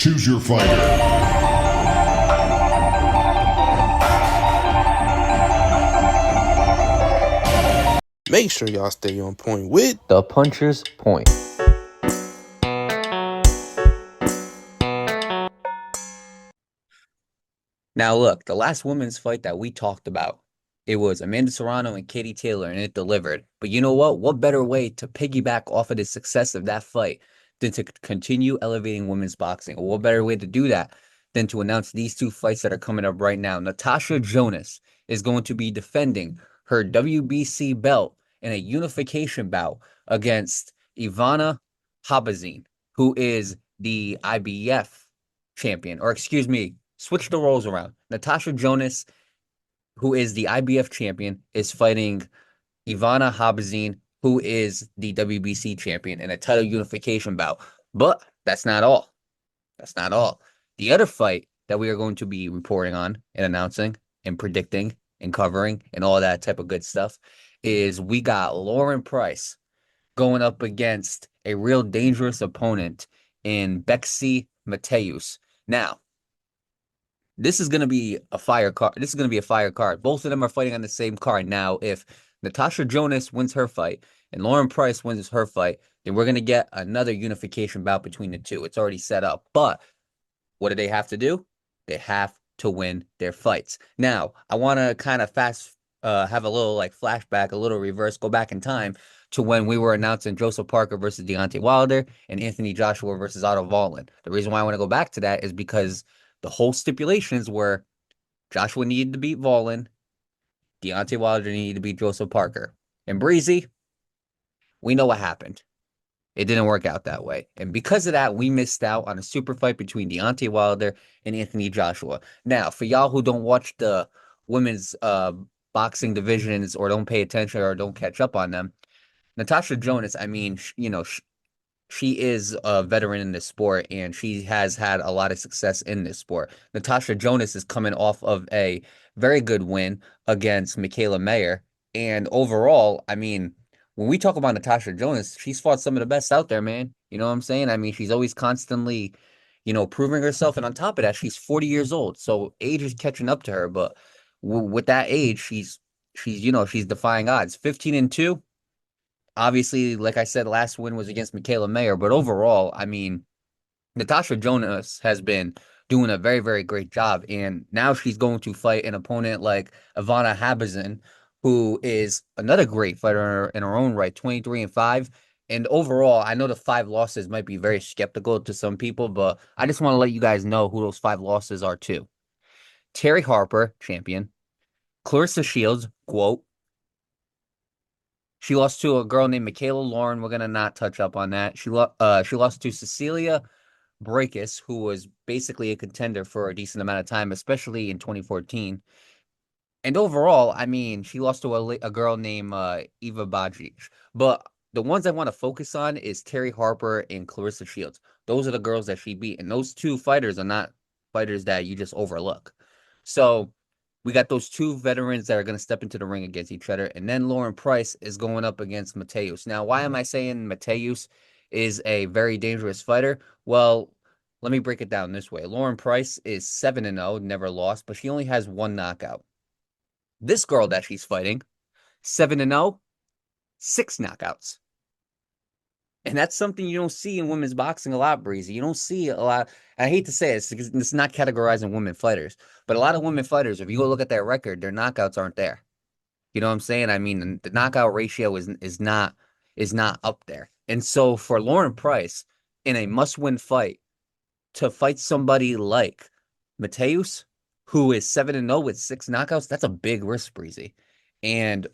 Choose your fighter. Make sure y'all stay on point with The Puncher's Point. Now, look, the last women's fight that we talked about, it was Amanda Serrano and Katie Taylor, and it delivered. But you know what? What better way to piggyback off of the success of that fight than to continue elevating women's boxing? Or what better way to do that than to announce these two fights that are coming up right now? Natasha Jonas is going to be defending her WBC belt in a unification bout against Ivana Habazin, who is the IBF champion, or excuse me, switch the roles around. Natasha Jonas, who is the IBF champion, is fighting Ivana Habazin, who is the WBC champion in a title unification bout. But that's not all. That's not all. The other fight that we are going to be reporting on and announcing and predicting and covering and all that type of good stuff is we got Luren Price going up against a real dangerous opponent in Bexcy Mateus. Now, this is going to be a fire card. This is going to be a fire card. Both of them are fighting on the same card. Now, if Natasha Jonas wins her fight and Luren Price wins her fight, then we're going to get another unification bout between the two. It's already set up. But what do they have to do? They have to win their fights. Now, I want to kind of have a little like flashback, a little reverse, go back in time to when we were announcing Joseph Parker versus Deontay Wilder and Anthony Joshua versus Otto Wallin. The reason why I want to go back to that is because the whole stipulations were Joshua needed to beat Wallin, Deontay Wilder needed to beat Joseph Parker. And Breezy, we know what happened. It didn't work out that way. And because of that, we missed out on a super fight between Deontay Wilder and Anthony Joshua. Now, for y'all who don't watch the women's boxing divisions or don't pay attention or don't catch up on them, Natasha Jonas, I mean, she is a veteran in this sport and she has had a lot of success in this sport. Natasha Jonas is coming off of a very good win against Mikaela Mayer. And overall, I mean, when we talk about Natasha Jonas, she's fought some of the best out there, man. You know what I'm saying? I mean, she's always constantly, proving herself. And on top of that, she's 40 years old. So age is catching up to her. But with that age, she's defying odds. 15-2. Obviously, like I said, last win was against Mikaela Mayer, but overall, I mean, Natasha Jonas has been doing a very, very great job, and now she's going to fight an opponent like Ivana Habazin, who is another great fighter in her own right, 23-5. And overall, I know the 5 losses might be very skeptical to some people, but I just want to let you guys know who those 5 losses are too. Terry Harper, champion. Clarissa Shields, quote. She lost to a girl named Mikaela Lauren. We're gonna not touch up on that. She lost to Cecilia Brækhus, who was basically a contender for a decent amount of time, especially in 2014. And overall, I mean, she lost to a girl named Eva Bajic. But the ones I want to focus on is Terry Harper and Clarissa Shields. Those are the girls that she beat, and those two fighters are not fighters that you just overlook. So we got those two veterans that are going to step into the ring against each other. And then Luren Price is going up against Mateus. Now, why am I saying Mateus is a very dangerous fighter? Well, let me break it down this way. Luren Price is 7-0, never lost, but she only has 1 knockout. This girl that she's fighting, 7-0, 6 knockouts. And that's something you don't see in women's boxing a lot, Breezy. You don't see a lot. I hate to say it, it's not categorizing women fighters, but a lot of women fighters, if you go look at their record, their knockouts aren't there. You know what I'm saying? I mean, the knockout ratio is not up there. And so for Luren Price in a must-win fight to fight somebody like Mateus, who is 7-0 with 6 knockouts, that's a big risk, Breezy. And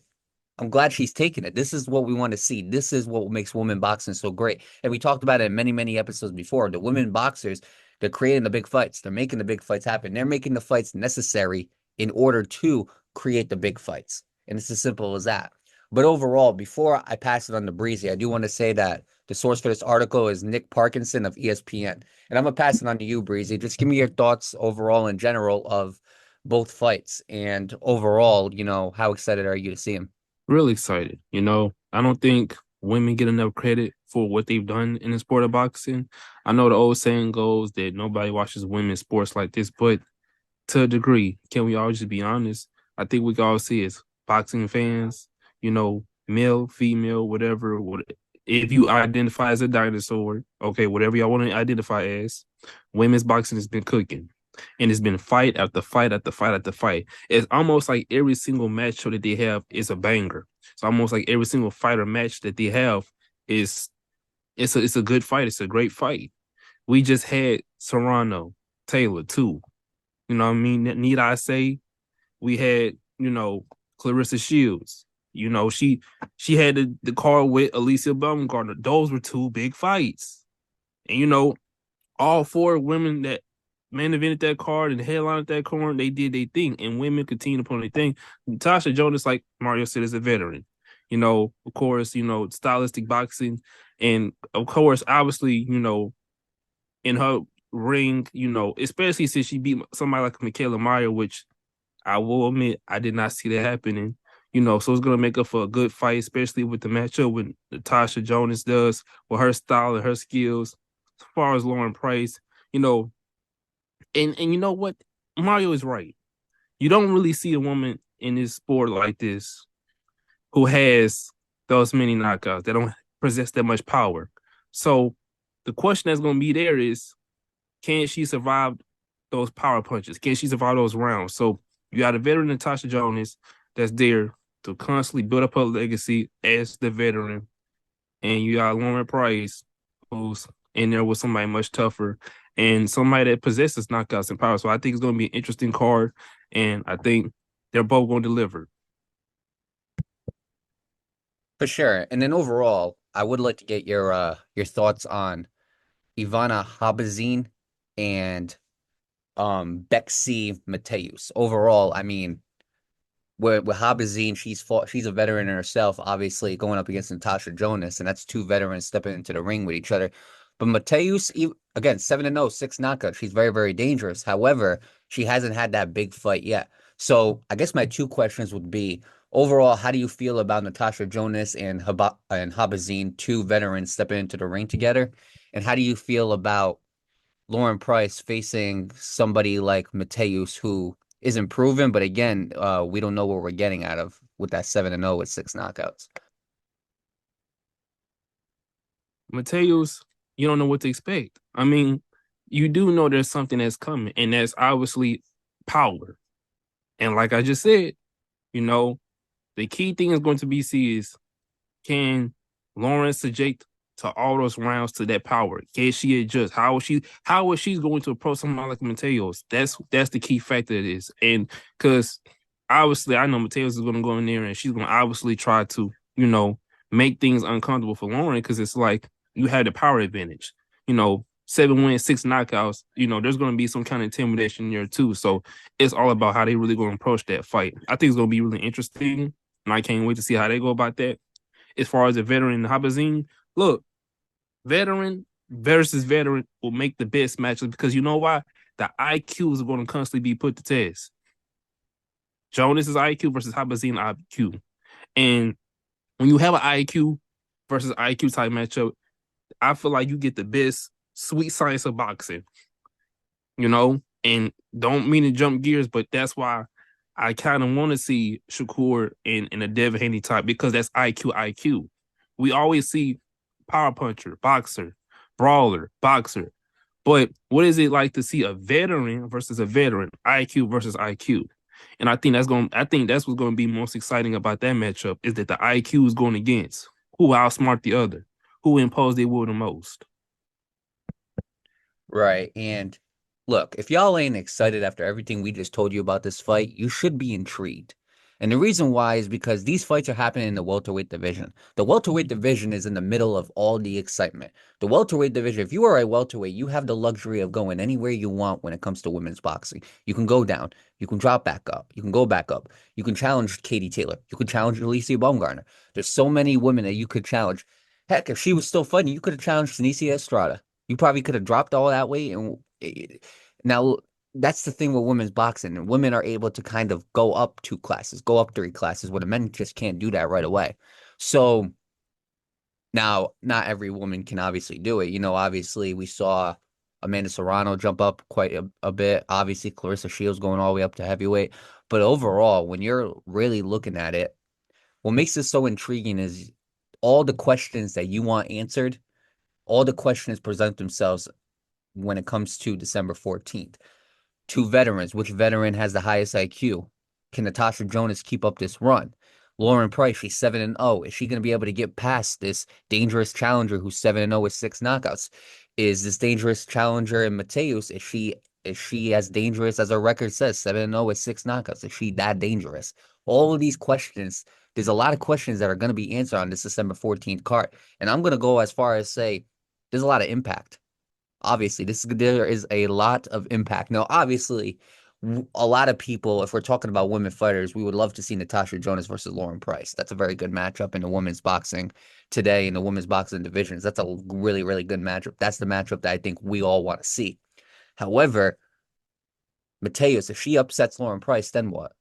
I'm glad she's taking it. This is what we want to see. This is what makes women boxing so great. And we talked about it in many, many episodes before. The women boxers, they're creating the big fights. They're making the big fights happen. They're making the fights necessary in order to create the big fights. And it's as simple as that. But overall, before I pass it on to Breezy, I do want to say that the source for this article is Nick Parkinson of ESPN. And I'm going to pass it on to you, Breezy. Just give me your thoughts overall in general of both fights. And overall, how excited are you to see them? really excited. I don't think women get enough credit for what they've done in the sport of boxing. I know the old saying goes that nobody watches women's sports like this, but to a degree, can we all just be honest? I think we can all see as boxing fans, male, female, whatever. If you identify as a dinosaur, okay, whatever y'all want to identify as, women's boxing has been cooking. And it's been fight after fight after fight after fight. It's almost like every single match show that they have is a banger. It's almost like every single fighter match that they have is it's a good fight. It's a great fight. We just had Serrano, Taylor too. You know what I mean? Need I say? We had, Clarissa Shields. She had the card with Alicia Baumgartner. Those were two big fights. And all four women that main evented that card and headlined that card, they did their thing. And women continue to put their thing. Natasha Jonas, like Mario said, is a veteran. Of course, stylistic boxing. And of course, obviously, in her ring, especially since she beat somebody like Mikaela Mayer, which I will admit I did not see that happening. So it's gonna make up for a good fight, especially with the matchup with Natasha Jonas does with her style and her skills. As far as Luren Price, and you know what, Mario is right. You don't really see a woman in this sport like this who has those many knockouts. They don't possess that much power. So the question that's gonna be there is, can she survive those power punches? Can she survive those rounds? So you got a veteran Natasha Jonas that's there to constantly build up her legacy as the veteran. And you got Luren Price, who's in there with somebody much tougher and somebody that possesses knockouts and power. So I think it's going to be an interesting card. And I think they're both going to deliver. For sure. And then overall, I would like to get your thoughts on Ivana Habazin and Bexcy Mateus. Overall, I mean, with Habazin, she's a veteran in herself, obviously going up against Natasha Jonas, and that's two veterans stepping into the ring with each other. But Mateus, again, 7-0, 6 knockouts. She's very, very dangerous. However, she hasn't had that big fight yet. So I guess my two questions would be, overall, how do you feel about Natasha Jonas and Habazin, two veterans stepping into the ring together? And how do you feel about Luren Price facing somebody like Mateus, who isn't proven, but again, we don't know what we're getting out of with that 7-0 with 6 knockouts. Mateus, you don't know what to expect. I mean, you do know there's something that's coming, and that's obviously power. And like I just said, the key thing is going to be is, can Lauren subject to all those rounds to that power? Can she adjust? How is she going to approach somebody like Mateus? That's the key factor it is. And because obviously I know Mateus is going to go in there and she's going to obviously try to, make things uncomfortable for Lauren, because it's like you have the power advantage. 7 wins, 6 knockouts, there's going to be some kind of intimidation there too. So it's all about how they really going to approach that fight. I think it's going to be really interesting, and I can't wait to see how they go about that. As far as a veteran Habazin, look, veteran versus veteran will make the best matchup, because you know why? The IQs are going to constantly be put to test. Jonas's IQ versus Habazin IQ. And when you have an IQ versus IQ type matchup, I feel like you get the best sweet science of boxing, and don't mean to jump gears, but that's why I kind of want to see Shakur in a Devin Haney type, because that's IQ. We always see power puncher, boxer, brawler, boxer. But what is it like to see a veteran versus a veteran, IQ versus IQ? And I think that's what's going to be most exciting about that matchup, is that the IQ is going against who outsmart the other, who impose their will the most. Right. And look, if y'all ain't excited after everything we just told you about this fight, you should be intrigued. And the reason why is because these fights are happening in the welterweight division. The welterweight division is in the middle of all the excitement. The welterweight division, if you are a welterweight, you have the luxury of going anywhere you want when it comes to women's boxing. You can go down, you can drop back up, you can go back up, you can challenge Katie Taylor, you can challenge Alicia Baumgartner. There's so many women that you could challenge. Heck, if she was still fighting, you could have challenged Denise Estrada. You probably could have dropped all that weight. And now that's the thing with women's boxing. And women are able to kind of go up 2 classes, go up 3 classes, where the men just can't do that right away. So Now, not every woman can obviously do it. Obviously we saw Amanda Serrano jump up quite a bit. Obviously, Clarissa Shields going all the way up to heavyweight. But overall, when you're really looking at it, what makes this so intriguing is all the questions that you want answered, all the questions present themselves when it comes to December 14th. Two veterans. Which veteran has the highest IQ? Can Natasha Jonas keep up this run? Luren Price, she's 7-0. Is she going to be able to get past this dangerous challenger who's 7-0 with 6 knockouts? Is this dangerous challenger in Mateus? Is she as dangerous as her record says, 7-0 with 6 knockouts? Is she that dangerous? All of these questions, there's a lot of questions that are going to be answered on this December 14th card. And I'm going to go as far as say there's a lot of impact. Obviously, there is a lot of impact. Now, obviously, a lot of people, if we're talking about women fighters, we would love to see Natasha Jonas versus Luren Price. That's a very good matchup in the women's boxing today in the women's boxing divisions. That's a really, really good matchup. That's the matchup that I think we all want to see. However, Mateus, if she upsets Luren Price, then what?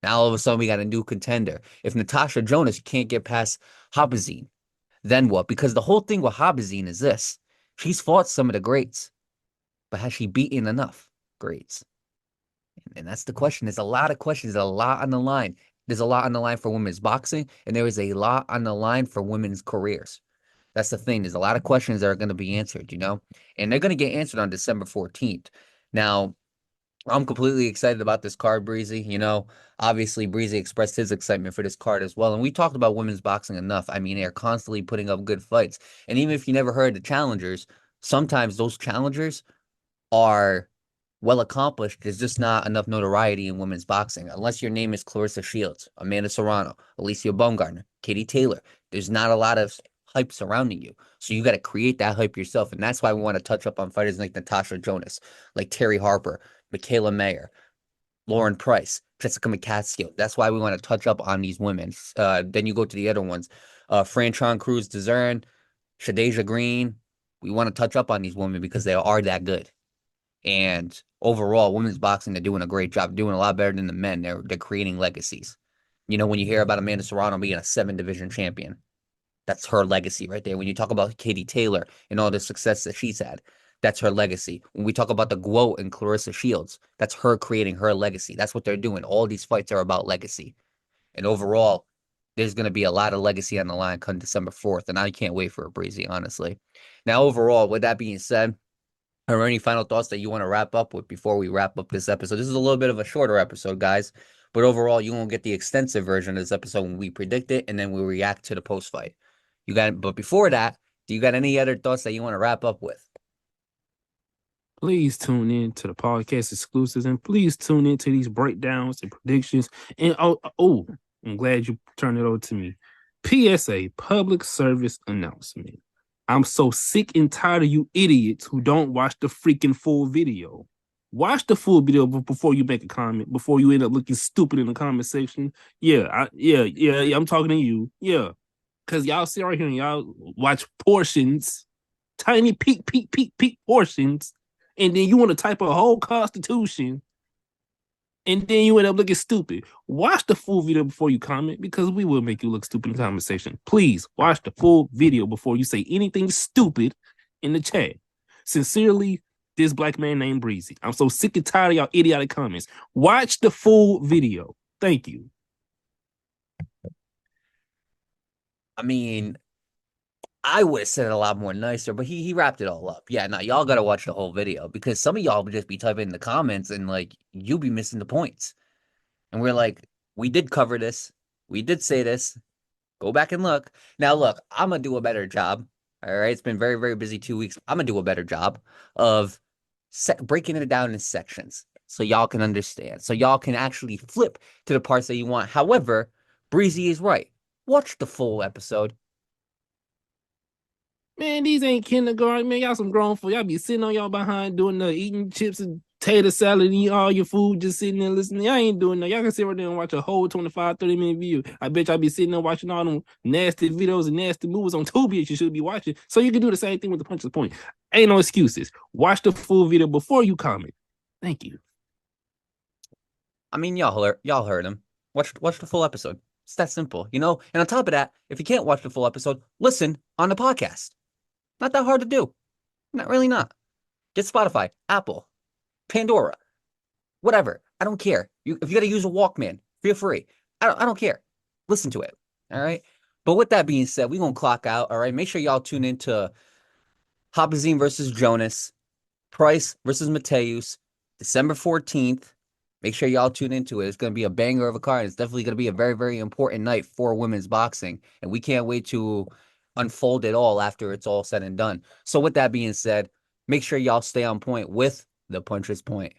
Now all of a sudden we got a new contender. If Natasha Jonas can't get past Habazin, then what? Because the whole thing with Habazin is this. She's fought some of the greats, but has she beaten enough greats? And that's the question. There's a lot of questions. There's a lot on the line. There's a lot on the line for women's boxing, and there is a lot on the line for women's careers. That's the thing. There's a lot of questions that are going to be answered, and they're going to get answered on December 14th. Now, I'm completely excited about this card, Breezy. Obviously, Breezy expressed his excitement for this card as well. And we talked about women's boxing enough. I mean, they're constantly putting up good fights. And even if you never heard the challengers, sometimes those challengers are well accomplished. There's just not enough notoriety in women's boxing. Unless your name is Clarissa Shields, Amanda Serrano, Alicia Baumgartner, Katie Taylor. There's not a lot of hype surrounding you. So you got to create that hype yourself. And that's why we want to touch up on fighters like Natasha Jonas, like Terry Harper, Mikaela Mayer, Luren Price, Jessica Mccaskill. That's why we want to touch up on these women. Then you go to the other ones. Franchon Cruz Dezern, Shadeja Green. We want to touch up on these women because they are that good. And overall, women's boxing, they're doing a great job, doing a lot better than the men. They're creating legacies. When you hear about Amanda Serrano being a 7-division champion, that's her legacy right there. When you talk about Katie Taylor and all the success that she's had, that's her legacy. When we talk about the GWO and Clarissa Shields, that's her creating her legacy. That's what they're doing. All these fights are about legacy. And overall, there's going to be a lot of legacy on the line come December 4th. And I can't wait for it, Breezy, honestly. Now, overall, with that being said, are there any final thoughts that you want to wrap up with before we wrap up this episode? This is a little bit of a shorter episode, guys. But overall, you won't get the extensive version of this episode when we predict it, and then we react to the post-fight. But before that, do you got any other thoughts that you want to wrap up with? Please tune in to the podcast exclusives, and please tune in to these breakdowns and predictions. And I'm glad you turned it over to me. PSA, public service announcement. I'm so sick and tired of you idiots who don't watch the freaking full video. Watch the full video before you make a comment, before you end up looking stupid in the comment section. Yeah, I'm talking to you. Yeah. Because y'all sit right here and y'all watch portions, tiny peak portions, and then you want to type a whole constitution, and then you end up looking stupid. Watch the full video before you comment, because we will make you look stupid in the comment section. Please watch the full video before you say anything stupid in the chat. Sincerely, this black man named Breezy. I'm so sick and tired of y'all idiotic comments. Watch the full video. Thank you. I mean, I would have said it a lot more nicer, but he wrapped it all up. Yeah, no, y'all got to watch the whole video, because some of y'all would just be typing in the comments and you'll be missing the points. And we're like, we did cover this. We did say this. Go back and look. Now, look, I'm going to do a better job. All right. It's been very, very busy 2 weeks. I'm going to do a better job of breaking it down in sections so y'all can understand. So y'all can actually flip to the parts that you want. However, Breezy is right. Watch the full episode. Man, these ain't kindergarten, man. Y'all some grown folk. Y'all be sitting on y'all behind doing the eating chips and tater salad and eat all your food, just sitting there listening. Y'all ain't doing that. Y'all can sit right there and watch a whole 25, 30-minute video. I bet y'all be sitting there watching all them nasty videos and nasty movies on Tubi that you should be watching. So you can do the same thing with the punch of the point. Ain't no excuses. Watch the full video before you comment. Thank you. I mean, y'all heard him. Watch the full episode. It's that simple, you know? And on top of that, if you can't watch the full episode, listen on the podcast. Not that hard to do. Not really not. Get Spotify, Apple, Pandora, whatever. I don't care. If you got to use a Walkman, feel free. I don't care. Listen to it. All right. But with that being said, we're going to clock out. All right. Make sure y'all tune into Habazin versus Jonas, Price versus Mateus, December 14th. Make sure y'all tune into it. It's going to be a banger of a card. It's definitely going to be a very, very important night for women's boxing. And we can't wait to unfold it all after it's all said and done. So with that being said, make sure y'all stay on point with the Puncher's Point.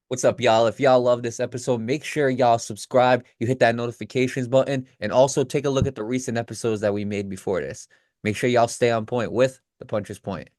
What's up, y'all? If y'all love this episode, make sure y'all subscribe. You hit that notifications button and also take a look at the recent episodes that we made before this. Make sure y'all stay on point with the Puncher's Point.